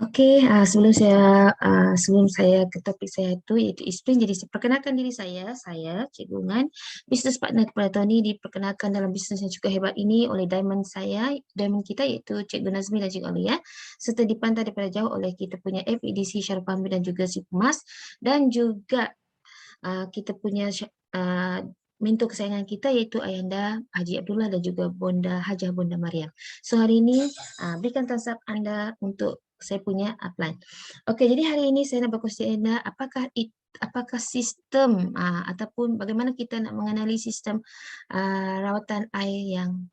Okey, sebelum saya ke topik saya itu iaitu Spring, jadi saya perkenalkan diri saya Cikgu Ngan, bisnes partner kepada tahun ini, diperkenalkan dalam bisnes yang cukup hebat ini oleh diamond kita iaitu Cikgu Nazmi dan Cikgu Alia, serta dipantau daripada jauh oleh kita punya FEDC Syarul Fahmi dan juga si Pemas, dan juga kita punya mentor kesayangan kita iaitu Ayahanda Haji Abdullah dan juga Bonda Hajah Bonda Mariam. So hari ini berikan thumbs up anda untuk saya punya upline. Okey, jadi hari ini saya nak berkongsi anda apakah sistem ataupun bagaimana kita nak mengenali sistem rawatan air yang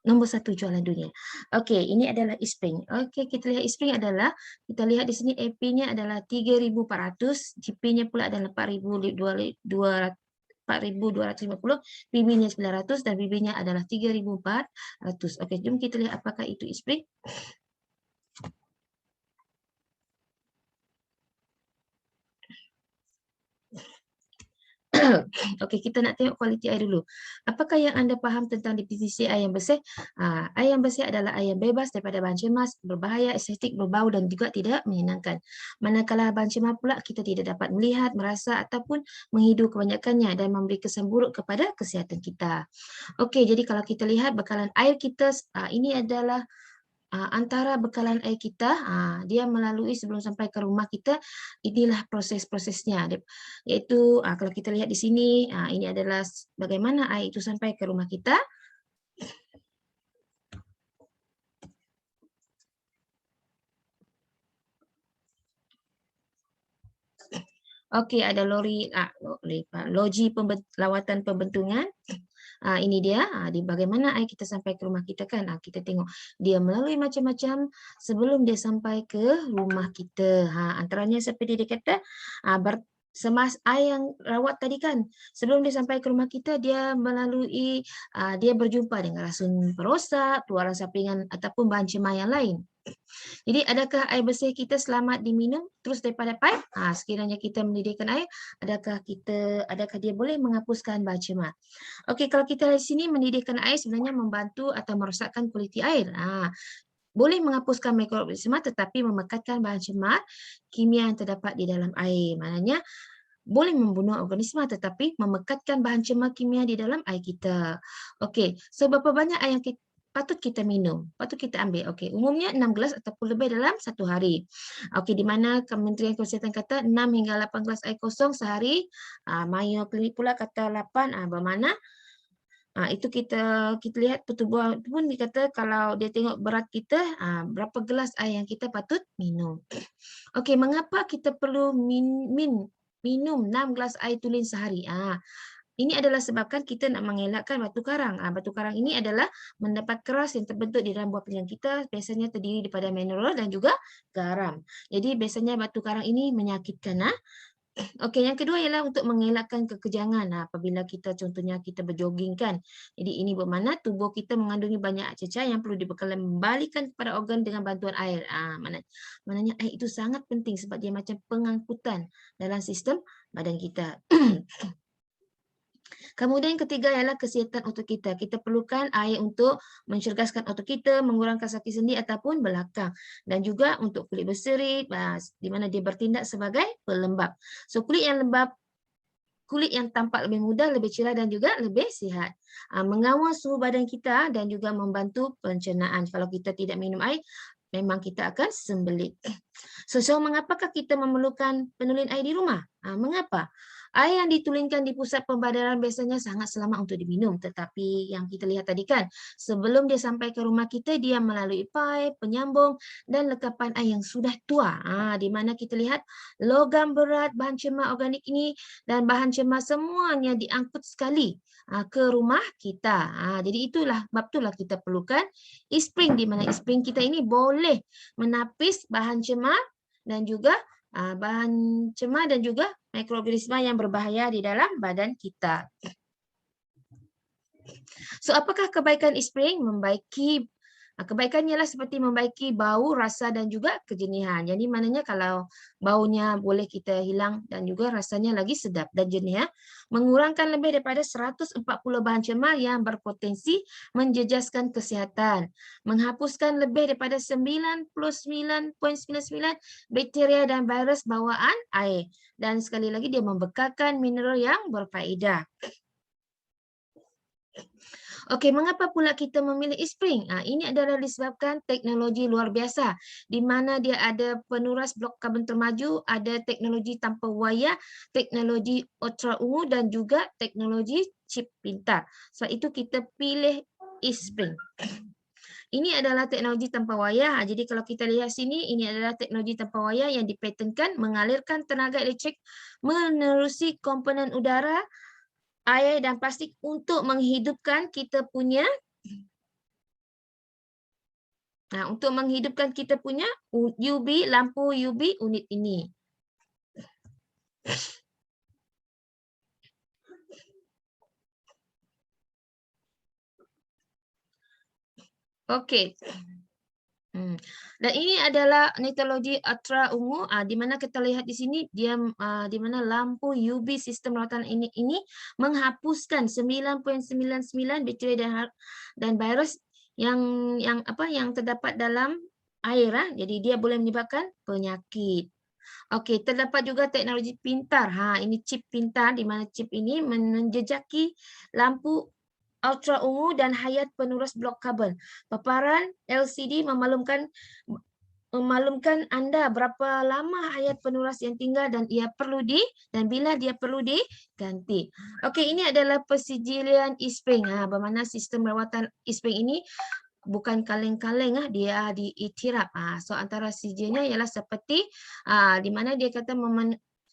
nombor 1 jualan dunia. Okey, ini adalah Eastspring. Okey, kita lihat Eastspring adalah, kita lihat di sini AP-nya adalah 3,400, GP-nya pula adalah 4,250, PB-nya 900 dan BB-nya adalah 3,400. Okey, jom kita lihat apakah itu Eastspring. Okey, kita nak tengok kualiti air dulu. Apakah yang anda faham tentang definisi air yang bersih? Air yang bersih adalah air yang bebas daripada bahan cemas, berbahaya, estetik, berbau dan juga tidak menyenangkan. Manakala bahan cemas pula kita tidak dapat melihat, merasa ataupun menghidu kebanyakannya dan memberi kesan buruk kepada kesihatan kita. Okey, jadi kalau kita lihat bekalan air kita, ini adalah antara bekalan air kita, dia melalui sebelum sampai ke rumah kita, inilah proses-prosesnya. Iaitu kalau kita lihat di sini, ini adalah bagaimana air itu sampai ke rumah kita. Okey, ada loji lawatan pembentungan. Ini dia, bagaimana air kita sampai ke rumah kita kan. Kita tengok dia melalui macam-macam sebelum dia sampai ke rumah kita. Antaranya seperti dia kata, semas air yang rawat tadi kan, sebelum dia sampai ke rumah kita, dia melalui, dia berjumpa dengan racun perosak, keluaran sampingan ataupun bahan cemar yang lain. Jadi adakah air bersih kita selamat diminum terus daripada paip? Sekiranya kita mendidihkan air, adakah dia boleh menghapuskan bahan cemar? Okey, kalau kita di sini mendidihkan air sebenarnya membantu atau merosakkan kualiti air. Boleh menghapuskan mikroorganisma tetapi memekatkan bahan cemar kimia yang terdapat di dalam air. Maknanya boleh membunuh organisma tetapi memekatkan bahan cemar kimia di dalam air kita. Okey, so berapa banyak air yang patut kita minum, patut kita ambil. Okey, umumnya 6 gelas ataupun lebih dalam satu hari. Okey, di mana Kementerian Kesihatan kata 6 hingga 8 gelas air kosong sehari. Mayo Klinik pula kata 8. Bermakna itu kita lihat pertubuhan pun dikata kalau dia tengok berat kita, berapa gelas air yang kita patut minum. Okey, mengapa kita perlu minum 6 gelas air tulen sehari? Ini adalah sebabkan kita nak mengelakkan batu karang. Batu karang ini adalah mendapat keras yang terbentuk di dalam buah pinggan kita, biasanya terdiri daripada mineral dan juga garam. Jadi biasanya batu karang ini menyakitkan. Okey, yang kedua ialah untuk mengelakkan kekejangan apabila kita contohnya kita berjoging kan. Jadi ini bermakna tubuh kita mengandungi banyak cecair yang perlu dikembalikan kepada organ dengan bantuan air. Maknanya air itu sangat penting sebab dia macam pengangkutan dalam sistem badan kita. Kemudian yang ketiga ialah kesihatan otot kita. Kita perlukan air untuk mencerdaskan otot kita, mengurangkan sakit sendi ataupun belakang. Dan juga untuk kulit berseri, di mana dia bertindak sebagai pelembap. So kulit yang lembap, kulit yang tampak lebih mudah, lebih cerah dan juga lebih sihat. Mengawal suhu badan kita dan juga membantu pencernaan. Kalau kita tidak minum air, memang kita akan sembelit. So mengapakah kita memerlukan penulin air di rumah? Mengapa? Air yang ditulinkan di pusat pembadaran biasanya sangat selamat untuk diminum. Tetapi yang kita lihat tadi kan, sebelum dia sampai ke rumah kita, dia melalui paip, penyambung dan lekapan air yang sudah tua. Di mana kita lihat logam berat, bahan cemar organik ini dan bahan cemar semuanya diangkut sekali ke rumah kita. Jadi itulah, bab itulah kita perlukan Eastspring, di mana Eastspring kita ini boleh menapis bahan cemar dan juga mikroorganisma yang berbahaya di dalam badan kita. So apakah kebaikan Eastspring? Membaiki Kebaikannya lah seperti membaiki bau, rasa dan juga kejenihan. Jadi maknanya kalau baunya boleh kita hilang dan juga rasanya lagi sedap dan jenih. Mengurangkan lebih daripada 140 bahan cemar yang berpotensi menjejaskan kesihatan. Menghapuskan lebih daripada 99.99 bakteria dan virus bawaan air. Dan sekali lagi dia membekalkan mineral yang berfaedah. Okey, mengapa pula kita memilih e-spring? Ini adalah disebabkan teknologi luar biasa di mana dia ada penuras blok karbon termaju, ada teknologi tanpa wayar, teknologi ultra ungu dan juga teknologi chip pintar. Sebab itu kita pilih e-spring. Ini adalah teknologi tanpa wayar. Jadi kalau kita lihat sini, ini adalah teknologi tanpa wayar yang dipatenkan mengalirkan tenaga elektrik menerusi komponen udara, air dan plastik untuk menghidupkan kita punya lampu UV unit ini. Okey. Dan ini adalah teknologi ultra ungu di mana kita lihat di sini dia di mana lampu UV sistem rawatan ini menghapuskan 9.99 bakteria dan virus yang terdapat dalam air. Jadi dia boleh menyebabkan penyakit. Okey, terdapat juga teknologi pintar. Ini chip pintar di mana chip ini menjejaki lampu ultra ungu dan hayat penuras blok karbon. Paparan LCD memaklumkan anda berapa lama hayat penuras yang tinggal dan bila dia perlu diganti. Okey, ini adalah persijilian e-spring. Bermakna sistem rawatan e-spring ini bukan kaleng-kaleng, dia diiktiraf. So antara sijilnya ialah seperti di mana dia kata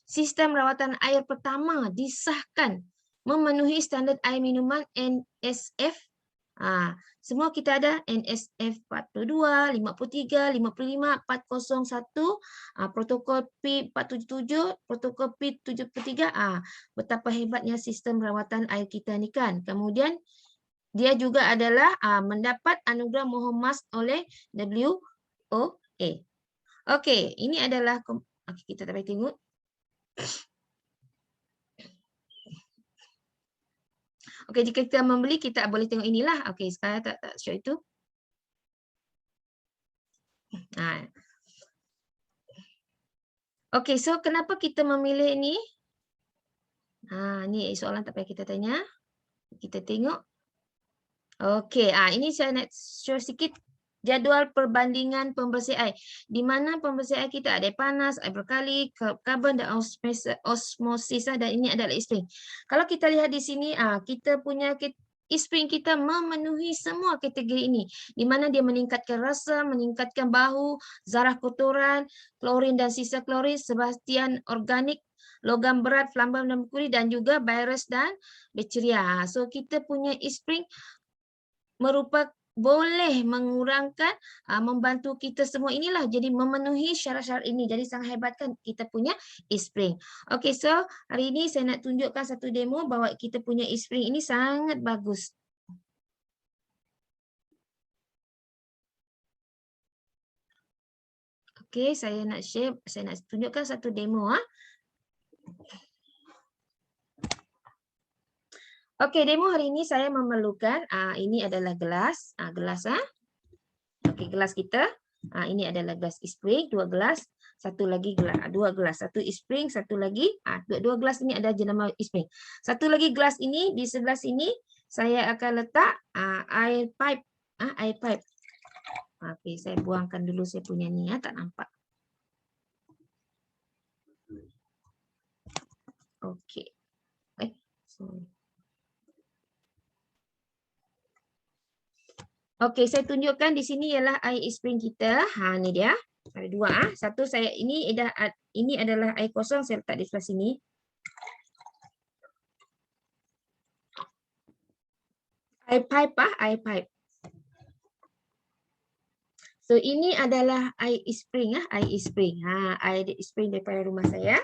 sistem rawatan air pertama disahkan memenuhi standard air minuman NSF. Semua kita ada NSF 42, 53, 55, 401, protokol P477, protokol P73. Betapa hebatnya sistem rawatan air kita ni kan. Kemudian dia juga adalah mendapat anugerah Mohomas oleh WOA. Okey, ini adalah kita tak payah tengok. Okey, jika kita membeli kita boleh tengok inilah. Okey, sekarang tak show itu. Okey, so kenapa kita memilih ni? Ni soalan tak payah kita tanya. Kita tengok. Okey, ini saya nak show sikit jadual perbandingan pembersih air. Di mana pembersih air kita ada air panas, air berkali, karbon dan osmosis dan ini adalah e-spring. Kalau kita lihat di sini, kita punya e-spring kita memenuhi semua kategori ini. Di mana dia meningkatkan rasa, meningkatkan bau, zarah kotoran, klorin dan sisa klorin, sebastian organik, logam berat, flambam dan merkuri dan juga virus dan bakteria. So kita punya e-spring boleh mengurangkan, membantu kita semua inilah. Jadi memenuhi syarat-syarat ini. Jadi sangat hebatkan kita punya e-spring. Okey, so hari ini saya nak tunjukkan satu demo bahawa kita punya e-spring ini sangat bagus. Okey, saya nak tunjukkan satu demo. Okey, demo hari ini saya memerlukan, ini adalah gelas. Okey, gelas kita. Ini adalah gelas e-spring, 2 gelas. Satu lagi gelas, 2 gelas. Satu e-spring, satu lagi. Dua gelas ini ada jenama e-spring. Satu lagi gelas ini, di sebelah sini saya akan letak air pipe. Air pipe. Okey, saya buangkan dulu saya punya ni, tak nampak. Okey. Sorry. Okey, saya tunjukkan di sini ialah air e-spring kita. Ni dia. Ada dua. Satu ini adalah air kosong, saya letak di sebelah sini. Air pipe. So ini adalah air e-spring. Air e-spring daripada rumah saya.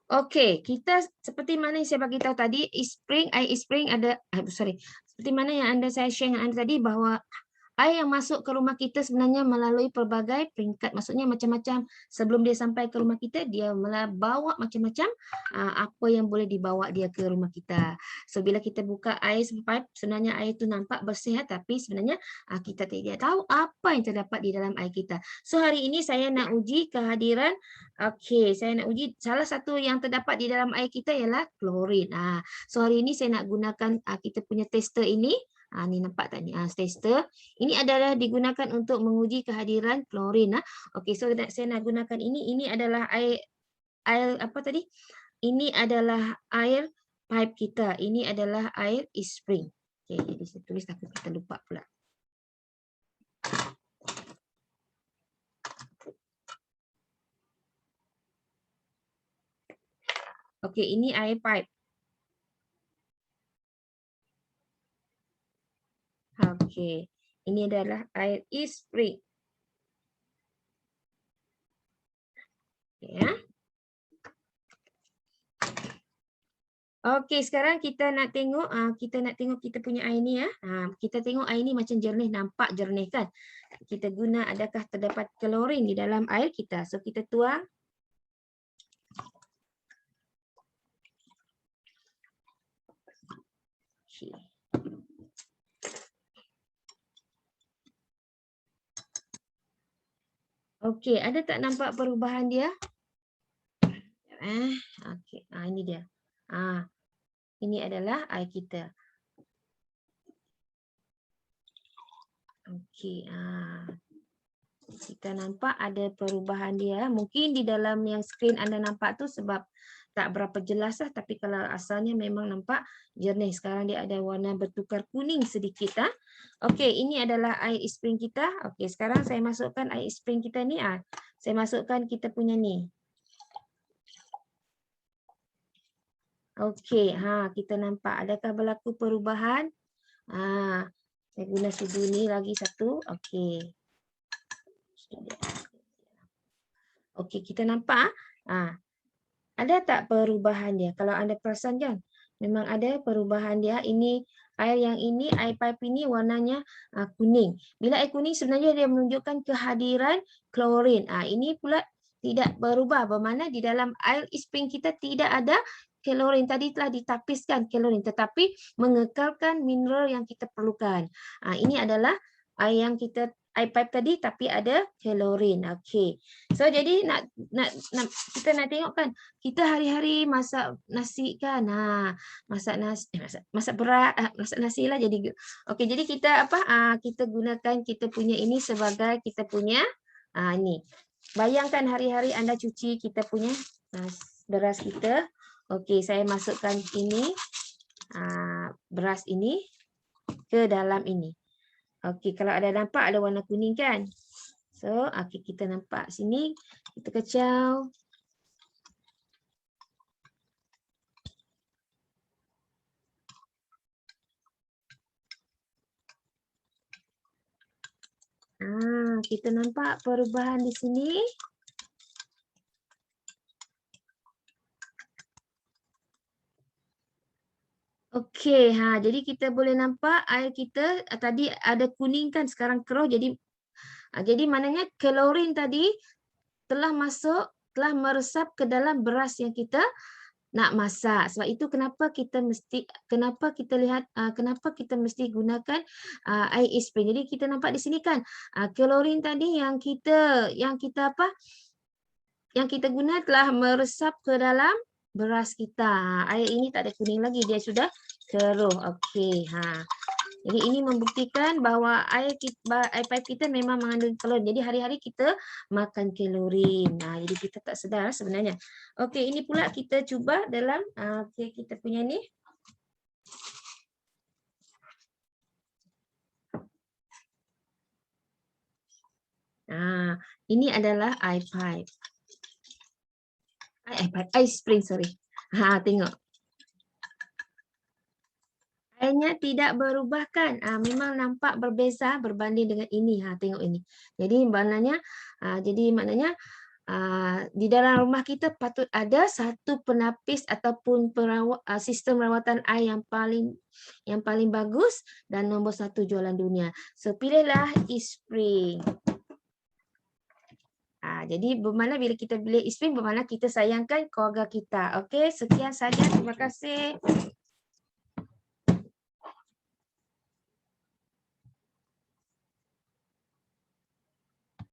Okey, kita seperti mana yang saya bagi tahu tadi, e-spring, air e-spring ada seperti mana yang saya share dengan anda tadi bahawa air yang masuk ke rumah kita sebenarnya melalui pelbagai peringkat, maksudnya macam-macam. Sebelum dia sampai ke rumah kita, dia bawa macam-macam apa yang boleh dibawa dia ke rumah kita. So, bila kita buka air pipe, sebenarnya air itu nampak bersih, tapi sebenarnya kita tidak tahu apa yang terdapat di dalam air kita. So, hari ini saya nak uji kehadiran, saya nak uji salah satu yang terdapat di dalam air kita ialah klorin. So, hari ini saya nak gunakan kita punya tester ini. Ni nampak tak ni? Tester. Ini adalah digunakan untuk menguji kehadiran klorin. Okey, so saya nak gunakan ini. Ini adalah air apa tadi? Ini adalah air pipe kita. Ini adalah air e-spring. Okey, jadi saya tulis takut kita lupa pula. Okey, ini air pipe. Okey, ini adalah air e-spring. Ya. Okey, sekarang kita nak tengok kita punya air ni ya. Kita tengok air ni macam jernih, nampak jernih kan? Kita guna adakah terdapat klorin di dalam air kita. So kita tuang. Okay. Okey, ada tak nampak perubahan dia? Okey, ini dia. Ini adalah air kita. Okey, kita nampak ada perubahan dia. Mungkin di dalam yang skrin anda nampak tu sebab tak berapa jelas lah, tapi kalau asalnya memang nampak jernih. Sekarang dia ada warna bertukar kuning sedikit. Okey, ini adalah air e-spring kita. Okey, sekarang saya masukkan air e-spring kita ni. Saya masukkan kita punya ni. Okey, kita nampak adakah berlaku perubahan? Saya guna sudu ni lagi satu. Okey. Okey, kita nampak ada tak perubahan dia? Kalau anda perasan kan, memang ada perubahan dia. Ini air yang ini, air pipe ini warnanya kuning. Bila air kuning sebenarnya dia menunjukkan kehadiran klorin. Ini pula tidak berubah, bermakna di dalam air e-spring kita tidak ada klorin. Tadi telah ditapiskan klorin, tetapi mengekalkan mineral yang kita perlukan. Ini adalah air yang kita air pipe tadi tapi ada klorin. Okey. So jadi kita nak tengok kan, kita hari-hari masak nasi kan. Masak beras, masak nasi lah jadi. Okey, jadi kita kita gunakan kita punya ini sebagai kita punya ni. Bayangkan hari-hari anda cuci kita punya beras kita. Okey, saya masukkan ini beras ini ke dalam ini. Okey, kalau ada nampak ada warna kuning kan? So, kita nampak sini, kita kecau. Kita nampak perubahan di sini. Okey, jadi kita boleh nampak air kita tadi ada kuning kan, sekarang keruh jadi maknanya klorin tadi telah meresap ke dalam beras yang kita nak masak. Sebab itu kenapa kita mesti gunakan air e-spring. Jadi kita nampak di sini kan, klorin tadi yang kita guna telah meresap ke dalam beras kita. Air ini tak ada kuning lagi, dia sudah keruh. Okey, jadi ini membuktikan bahawa air pipe kita memang mengandung klorin. Jadi hari-hari kita makan klorin. Jadi kita tak sedar sebenarnya. Okey, ini pula kita cuba dalam kita punya ni. Ini adalah air pipe. Air spring, sorry. Tengok. Airnya tidak berubah kan? Memang nampak berbeza berbanding dengan ini. Tengok ini. Jadi maknanya di dalam rumah kita patut ada satu penapis ataupun sistem rawatan air yang paling bagus dan nombor 1 jualan dunia. So pilihlah East Spring. Jadi bermakna bila kita pilih East Spring bermakna kita sayangkan keluarga kita. Okey, sekian saja. Terima kasih.